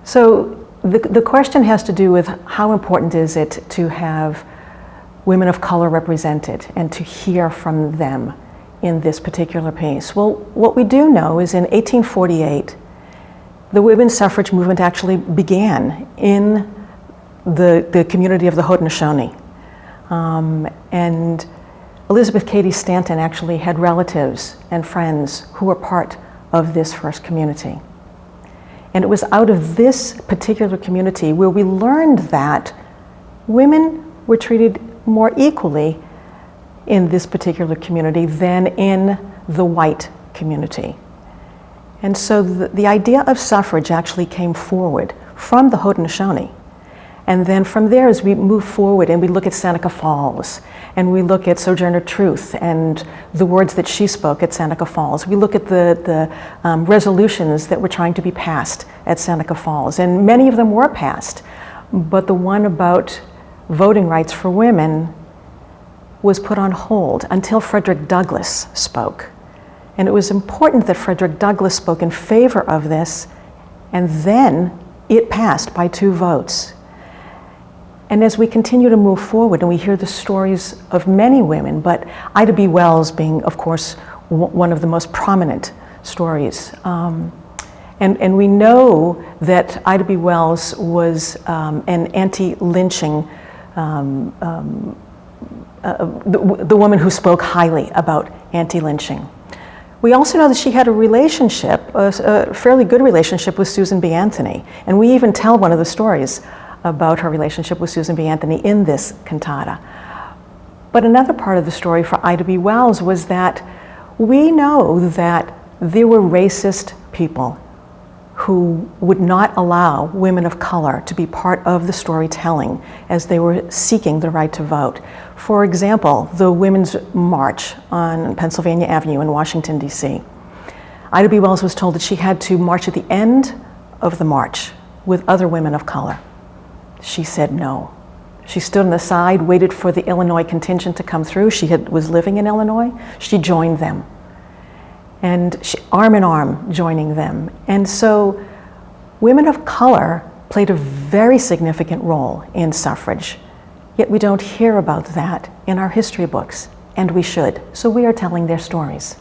So the question has to do with how important is it to have women of color represented and to hear from them in this particular piece. Well, what we do know is in 1848, the women's suffrage movement actually began in the community of the Haudenosaunee. And Elizabeth Cady Stanton actually had relatives and friends who were part of this first community. And it was out of this particular community where we learned that women were treated more equally in this particular community than in the white community. And so the idea of suffrage actually came forward from the Haudenosaunee. And then from there, as we move forward and we look at Seneca Falls, and we look at Sojourner Truth and the words that she spoke at Seneca Falls, we look at the resolutions that were trying to be passed at Seneca Falls, and many of them were passed, but the one about voting rights for women was put on hold until Frederick Douglass spoke. And it was important that Frederick Douglass spoke in favor of this, and then it passed by 2 votes. And as we continue to move forward and we hear the stories of many women, but Ida B. Wells being, of course, one of the most prominent stories. And we know that Ida B. Wells was an anti-lynching, the woman who spoke highly about anti-lynching. We also know that she had a relationship, a fairly good relationship with Susan B. Anthony. And we even tell one of the stories about her relationship with Susan B. Anthony in this cantata. But another part of the story for Ida B. Wells was that we know that there were racist people who would not allow women of color to be part of the storytelling as they were seeking the right to vote. For example, the Women's March on Pennsylvania Avenue in Washington, D.C. Ida B. Wells was told that she had to march at the end of the march with other women of color. She said no. She stood on the side, waited for the Illinois contingent to come through. She was living in Illinois. She joined them. And arm in arm joining them. And so women of color played a very significant role in suffrage, yet we don't hear about that in our history books, and we should. So we are telling their stories.